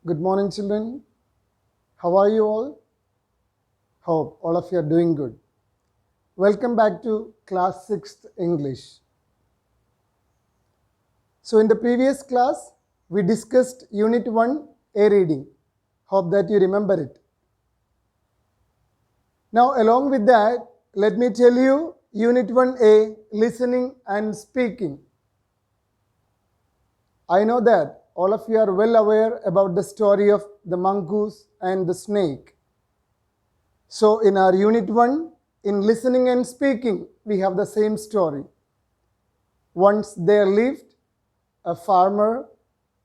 Good morning, children. How are you all? Hope all of you are doing good. Welcome back to class 6th English. So, in the previous class, we discussed Unit 1 A reading. Hope that you remember it. Now, along with that, let me tell you Unit 1A listening and speaking. I know that all of you are well aware about the story of the mongoose and the snake. So, in our Unit 1, in listening and speaking, we have the same story. Once there lived a farmer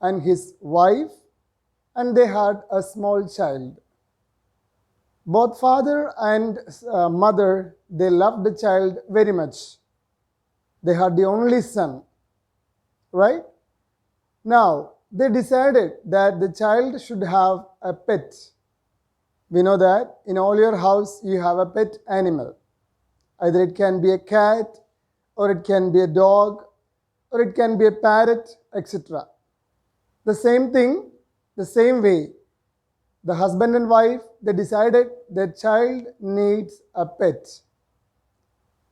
and his wife, and they had a small child. Both father and mother, they loved the child very much. They had the only son, right? Now, they decided that the child should have a pet. We know that in all your house you have a pet animal. Either it can be a cat, or it can be a dog, or it can be a parrot, etc. The same thing, the same way, the husband and wife, they decided their child needs a pet.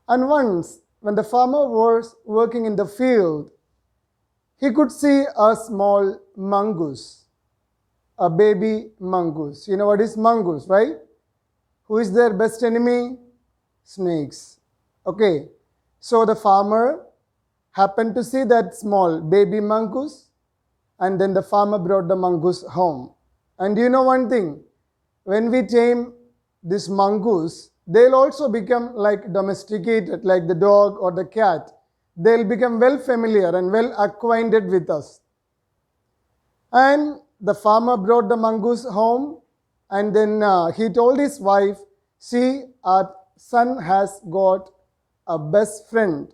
And once, when the farmer was working in the field, he could see a small mongoose, a baby mongoose. You know what is mongoose, right? Who is their best enemy? Snakes. Okay, so the farmer happened to see that small baby mongoose, and then the farmer brought the mongoose home. And you know one thing, when we tame this mongoose, they'll also become like domesticated, like the dog or the cat. They'll become well familiar and well acquainted with us. And the farmer brought the mongoose home, and then he told his wife, see, our son has got a best friend.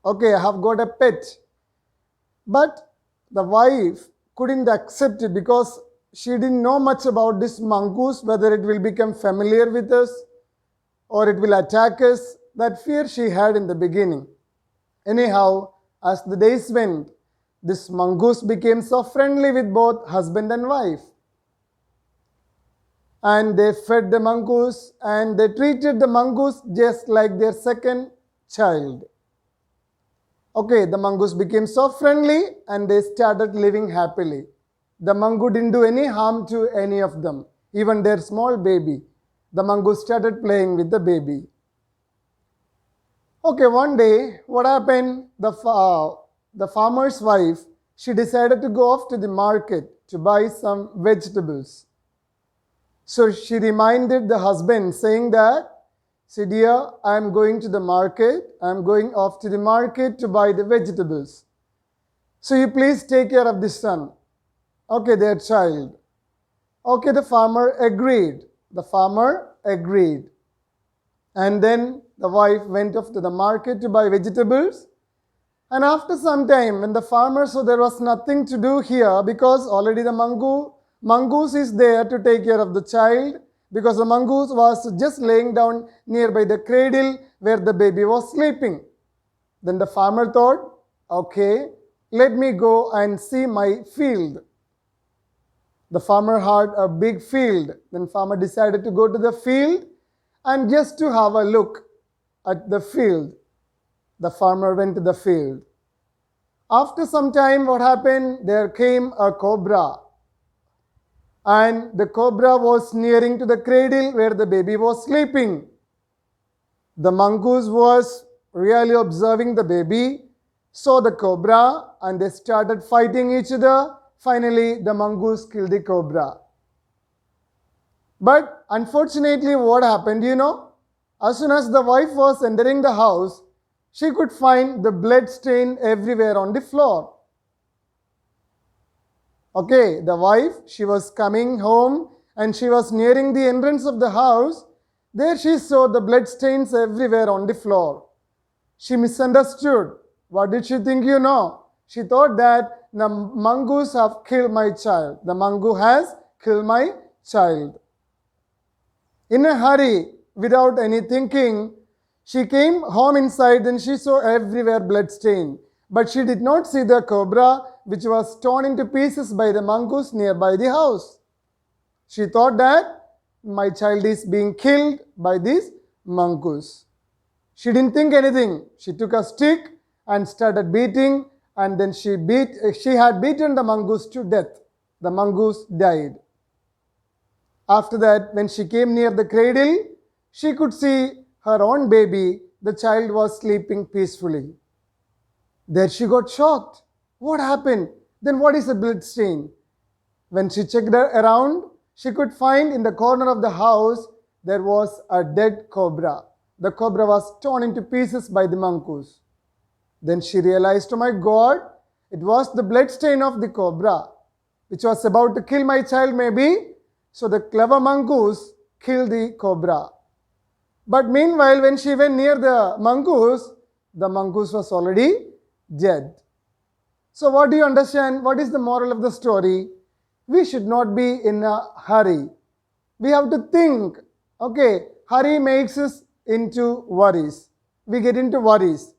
Okay, I have got a pet. But the wife couldn't accept it because she didn't know much about this mongoose, whether it will become familiar with us or it will attack us. That fear she had in the beginning. Anyhow, as the days went, this mongoose became so friendly with both husband and wife. And they fed the mongoose and they treated the mongoose just like their second child. Okay, the mongoose became so friendly and they started living happily. The mongoose didn't do any harm to any of them, even their small baby. The mongoose started playing with the baby. Okay, one day, what happened? The farmer's wife, she decided to go off to the market to buy some vegetables. So she reminded the husband saying that, see dear, I am going to the market. I am going off to the market to buy the vegetables. So you please take care of this son. Okay, their child. Okay, the farmer agreed. The farmer agreed. And then the wife went off to the market to buy vegetables. And after some time, when the farmer saw there was nothing to do here because already the mongoose is there to take care of the child, because the mongoose was just laying down nearby the cradle where the baby was sleeping. Then the farmer thought, okay, let me go and see my field. The farmer had a big field. Then farmer decided to go to the field and just to have a look at the field. The farmer went to the field. After some time, what happened? There came a cobra. And the cobra was nearing to the cradle where the baby was sleeping. The mongoose was really observing the baby, saw the cobra, and they started fighting each other. Finally, the mongoose killed the cobra. But unfortunately, what happened, you know? As soon as the wife was entering the house, she could find the blood stain everywhere on the floor. Okay, the wife, she was coming home and she was nearing the entrance of the house. There she saw the blood stains everywhere on the floor. She misunderstood. What did she think, you know? She thought that the mongoose have killed my child. The mongoose has killed my child. In a hurry, without any thinking, she came home inside and she saw everywhere blood stain. But she did not see the cobra which was torn into pieces by the mongoose nearby the house. She thought that my child is being killed by this mongoose. She didn't think anything. She took a stick and started beating, and then she had beaten the mongoose to death. The mongoose died. After that, when she came near the cradle, she could see her own baby. The child was sleeping peacefully. There she got shocked. What happened? Then what is a blood stain? When she checked around, she could find in the corner of the house there was a dead cobra. The cobra was torn into pieces by the mongoose. Then she realized, oh my God, it was the blood stain of the cobra, which was about to kill my child maybe. So the clever mongoose killed the cobra. But meanwhile, when she went near the mongoose was already dead. So what do you understand? What is the moral of the story? We should not be in a hurry. We have to think. Okay, hurry makes us into worries. We get into worries.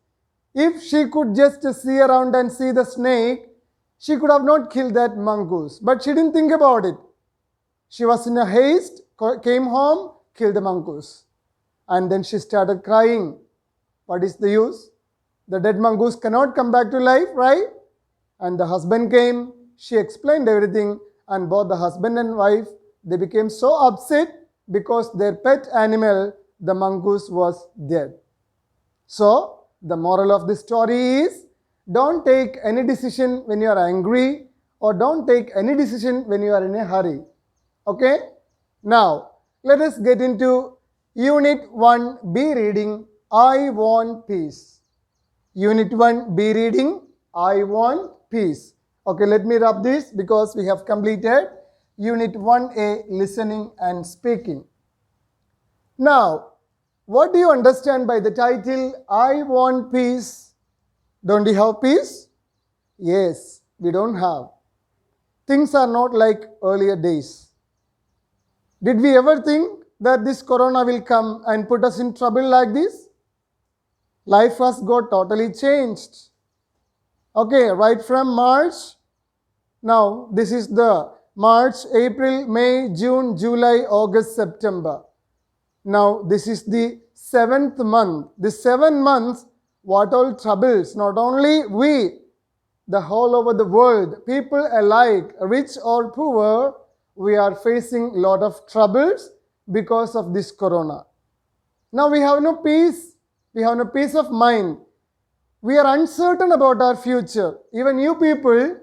If she could just see around and see the snake, she could have not killed that mongoose. But she didn't think about it. She was in a haste, came home, killed the mongoose. And then she started crying. What is the use? The dead mongoose cannot come back to life, right? And the husband came. She explained everything. And both the husband and wife, they became so upset because their pet animal, the mongoose, was dead. So, the moral of the story is, don't take any decision when you are angry, or don't take any decision when you are in a hurry. Okay? Now, let us get into Unit 1B reading, I Want Peace. Unit 1B reading, I Want Peace. Okay, let me rub this because we have completed Unit 1A, listening and speaking. Now, what do you understand by the title, I Want Peace? Don't you have peace? Yes, we don't have. Things are not like earlier days. Did we ever think that this corona will come and put us in trouble like this? Life has got totally changed. Okay, right from March. Now, this is the March, April, May, June, July, August, September. Now, this is the 7th month. The 7 months, what all troubles, not only we, the whole over the world, people alike, rich or poor, we are facing a lot of troubles because of this corona. Now, we have no peace. We have no peace of mind. We are uncertain about our future. Even you people,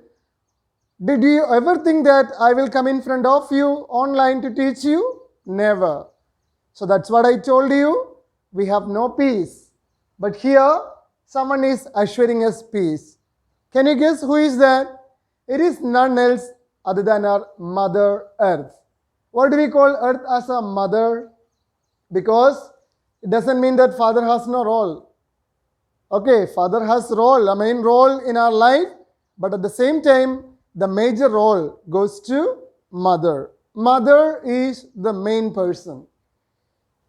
did you ever think that I will come in front of you online to teach you? Never. So that's what I told you. We have no peace. But here, someone is assuring us peace. Can you guess who is that? It is none else other than our Mother Earth. What do we call Earth as a mother? Because it doesn't mean that Father has no role. Okay, Father has role, a main role in our life, but at the same time, the major role goes to Mother. Mother is the main person.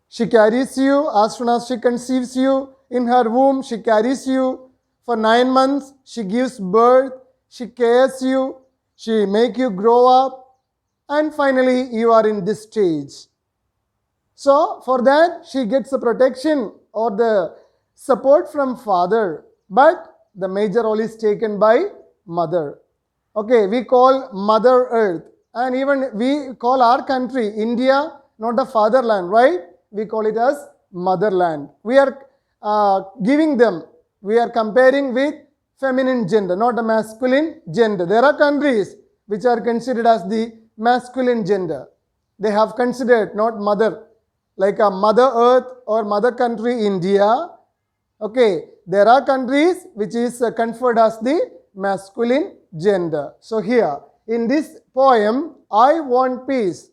She carries you as soon as she conceives you in her womb. She carries you for 9 months. She gives birth. She cares you. She makes you grow up. And finally, you are in this stage. So, for that, she gets the protection or the support from Father. But the major role is taken by Mother. Okay, we call Mother Earth. And even we call our country, India, not the fatherland, right? We call it as motherland. We are giving them, we are comparing with feminine gender, not a masculine gender. There are countries which are considered as the masculine gender. They have considered not mother, like a Mother Earth or mother country India. Okay, there are countries which is conferred as the masculine gender. So here, in this poem, I Want Peace,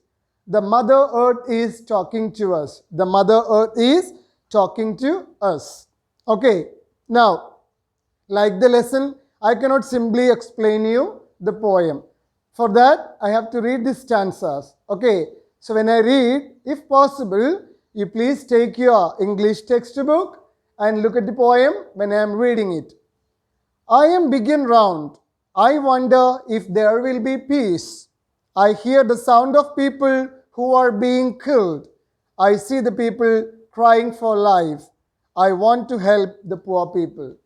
the Mother Earth is talking to us. The Mother Earth is talking to us. Okay, now, like the lesson, I cannot simply explain you the poem. For that, I have to read the stanzas. Okay, so when I read, if possible, you please take your English textbook and look at the poem when I am reading it. I am big and round. I wonder if there will be peace. I hear the sound of people who are being killed. I see the people crying for life. I want to help the poor people.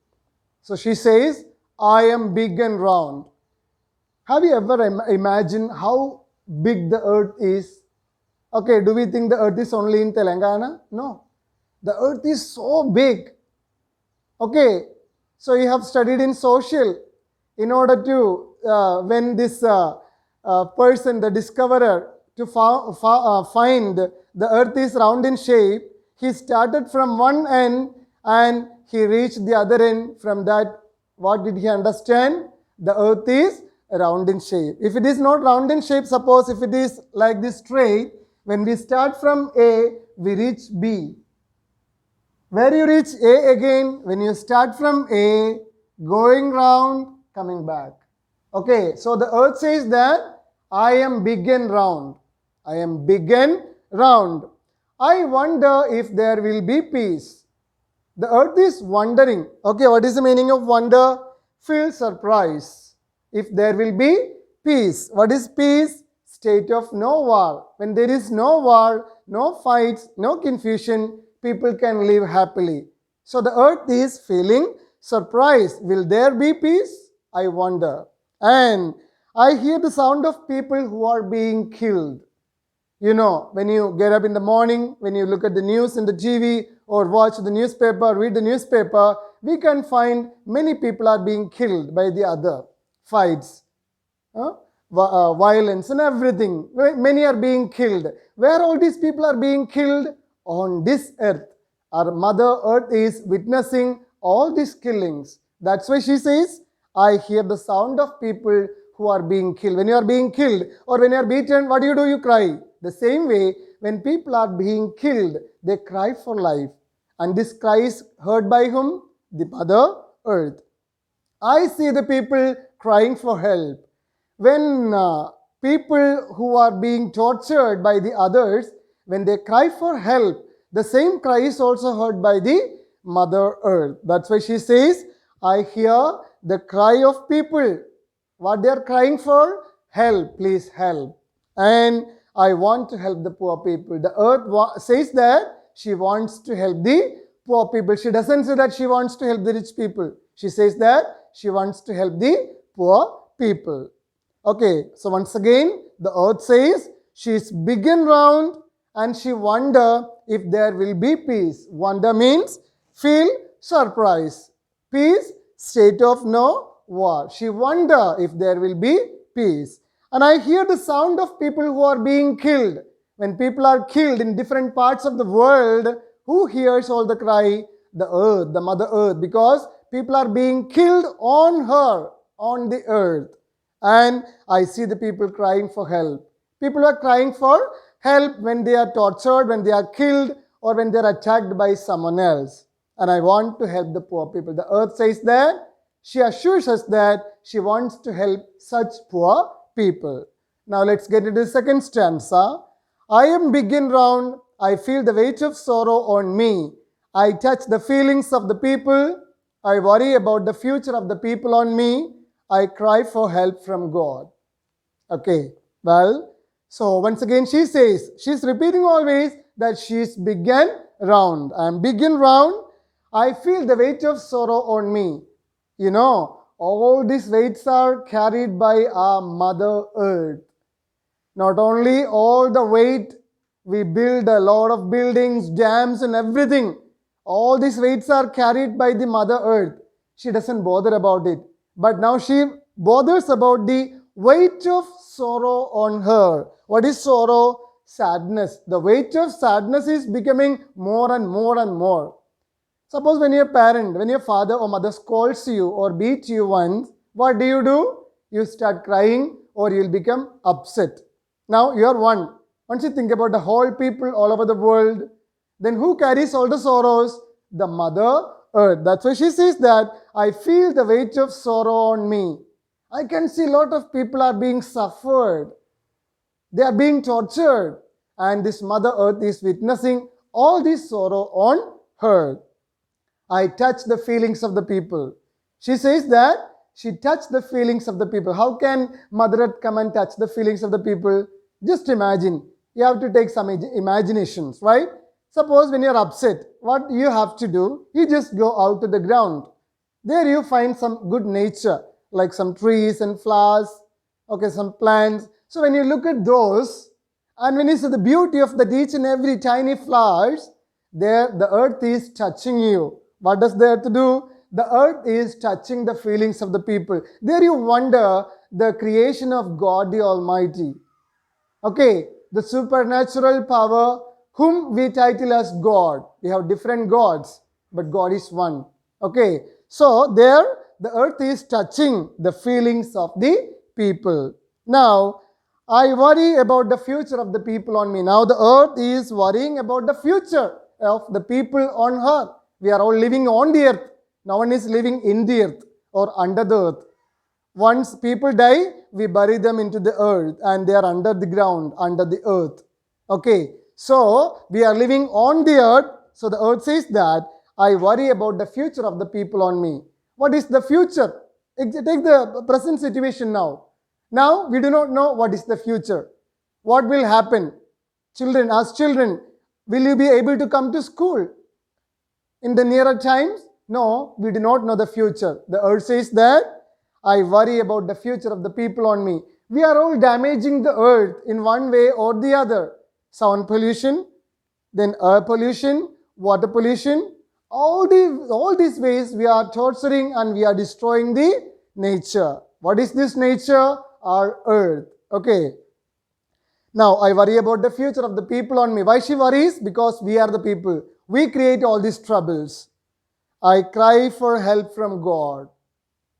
So she says, I am big and round. Have you ever imagined how big the earth is? Okay, do we think the earth is only in Telangana? No. The earth is so big. Okay, so you have studied in social. In order to, when this person, the discoverer, to find the earth is round in shape, he started from one end and he reached the other end. From that, what did he understand? The earth is round in shape. If it is not round in shape, suppose if it is like this straight, when we start from A, we reach B. Where you reach A again, when you start from A, going round, coming back. Okay, so the earth says that I am big and round. I am big and round. I wonder if there will be peace. The earth is wondering. Okay, what is the meaning of wonder? Feel surprise. If there will be peace. What is peace? State of no war. When there is no war, no fights, no confusion, people can live happily. So the earth is feeling surprised. Will there be peace? I wonder. And I hear the sound of people who are being killed. You know, when you get up in the morning, when you look at the news in the TV or watch the newspaper, read the newspaper, we can find many people are being killed by the other. Fights, violence and everything. Many are being killed. Where all these people are being killed? On this earth. Our Mother Earth is witnessing all these killings. That's why she says, I hear the sound of people who are being killed. When you are being killed or when you are beaten, what do? You cry. The same way, when people are being killed, they cry for life. And this cry is heard by whom? The Mother Earth. I see the people crying for help. When people who are being tortured by the others, when they cry for help, the same cry is also heard by the Mother Earth. That's why she says, I hear the cry of people. What they are crying for? Help, please help. And I want to help the poor people. The earth says that she wants to help the poor people. She doesn't say that she wants to help the rich people. She says that she wants to help the poor people. Okay, so once again, the earth says she is big and round and she wonder if there will be peace. Wonder means feel surprise. Peace, state of no war. She wonder if there will be peace. And I hear the sound of people who are being killed. When people are killed in different parts of the world, who hears all the cry? The earth, the Mother Earth, because people are being killed on her, on the earth. And I see the people crying for help. People are crying for help when they are tortured, when they are killed, or when they are attacked by someone else. And I want to help the poor people. The earth says that. She assures us that she wants to help such poor people. Now let's get into the second stanza. I am big and round. I feel the weight of sorrow on me. I touch the feelings of the people. I worry about the future of the people on me. I cry for help from God. Okay, well, so once again she says, she's repeating always that she's big and round. I am big and round. I feel the weight of sorrow on me. You know, all these weights are carried by our Mother Earth. Not only all the weight, we build a lot of buildings, dams and everything. All these weights are carried by the Mother Earth. She doesn't bother about it. But now she bothers about the weight of sorrow on her. What is sorrow? Sadness. The weight of sadness is becoming more and more and more. Suppose when your parent, when your father or mother scolds you or beats you once, what do? You start crying or you'll become upset. Now you are one. Once you think about the whole people all over the world, then who carries all the sorrows? The Mother Earth. That's why she says that I feel the weight of sorrow on me. I can see a lot of people are being suffered. They are being tortured. And this Mother Earth is witnessing all this sorrow on her. I touch the feelings of the people. She says that she touched the feelings of the people. How can Mother Earth come and touch the feelings of the people? Just imagine. You have to take some imaginations, right? Suppose when you're upset, what you have to do? You just go out to the ground. There you find some good nature, like some trees and flowers, okay, some plants. So when you look at those, and when you see the beauty of that each and every tiny flowers, there the earth is touching you. What does the earth do? The earth is touching the feelings of the people. There you wonder the creation of God the Almighty. Okay, the supernatural power whom we title as God. We have different gods, but God is one. Okay, so there the earth is touching the feelings of the people. Now, I worry about the future of the people on me. Now the earth is worrying about the future of the people on her. We are all living on the earth. No one is living in the earth or under the earth. Once people die, we bury them into the earth and they are under the ground, under the earth. Okay, so we are living on the earth. So the earth says that I worry about the future of the people on me. What is the future? Take the present situation now. Now we do not know what is the future. What will happen? Children, as children, will you be able to come to school in the nearer times? No, we do not know the future. The earth says that I worry about the future of the people on me. We are all damaging the earth in one way or the other. Sound pollution, then air pollution, water pollution. All these ways we are torturing and we are destroying the nature. What is this nature? Our earth. Okay. Now I worry about the future of the people on me. Why she worries? Because we are the people. We create all these troubles. I cry for help from God.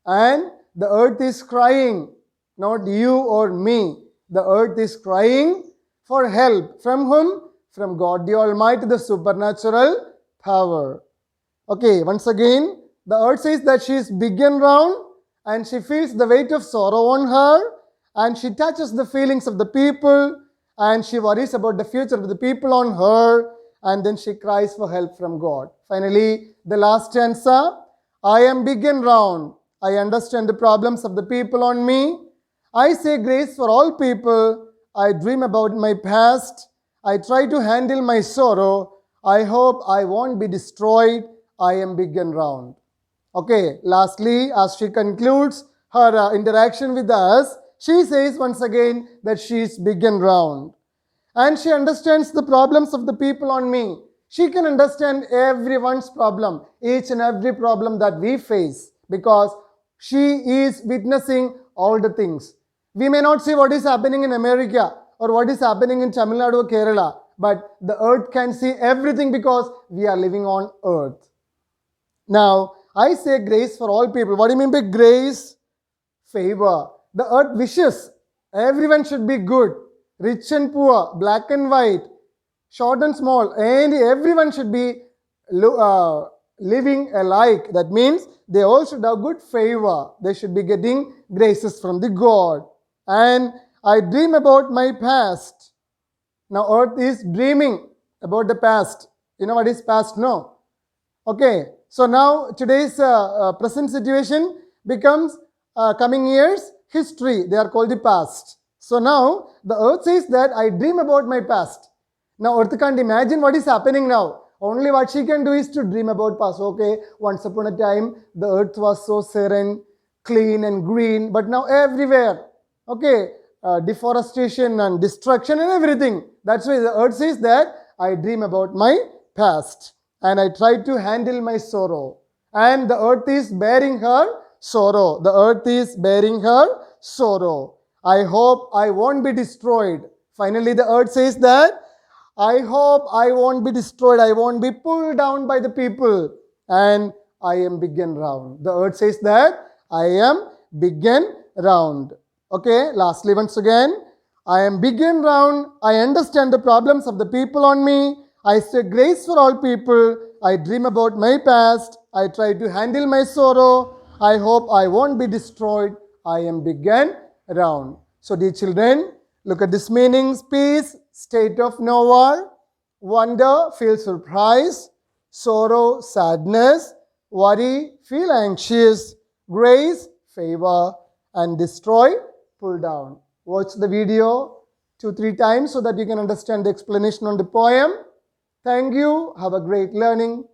And the earth is crying, not you or me. The earth is crying for help. From whom? From God the Almighty, the supernatural power. Okay, once again, the earth says that she is big and round and she feels the weight of sorrow on her and she touches the feelings of the people and she worries about the future of the people on her and then she cries for help from God. Finally, the last stanza, I am big and round. I understand the problems of the people on me. I say grace for all people. I dream about my past. I try to handle my sorrow. I hope I won't be destroyed. I am big and round. Okay, lastly, as she concludes her interaction with us, she says once again that she is big and round. And she understands the problems of the people on me. She can understand everyone's problem, each and every problem that we face, because she is witnessing all the things. We may not see what is happening in America or what is happening in Tamil Nadu or Kerala, but the earth can see everything because we are living on earth. Now, I say grace for all people. What do you mean by grace? Favor. The earth wishes everyone should be good, rich and poor, black and white, short and small, and everyone should be living alike. That means they all should have good favor. They should be getting graces from the God. And I dream about my past. Now earth is dreaming about the past. You know what is past? No. Okay. So now today's present situation becomes coming years history. They are called the past. So now the earth says that I dream about my past. Now earth can't imagine what is happening now. Only what she can do is to dream about past. Okay, once upon a time the earth was so serene, clean and green, but now everywhere, okay, deforestation and destruction and everything. That's why the earth says that I dream about my past and I try to handle my sorrow. And the earth is bearing her sorrow. The earth is bearing her sorrow. I hope I won't be destroyed. Finally, the earth says that I hope I won't be destroyed. I won't be pulled down by the people. And I am big and round. The earth says that I am big and round. Okay, lastly, once again, I am big and round. I understand the problems of the people on me. I say grace for all people. I dream about my past. I try to handle my sorrow. I hope I won't be destroyed. I am big and round. So, dear children, look at these meanings. Peace, state of no war. Wonder, feel surprise. Sorrow, sadness. Worry, feel anxious. Grace, favor, and destroy, pull down. Watch the video 2-3 times so that you can understand the explanation on the poem. Thank you. Have a great learning.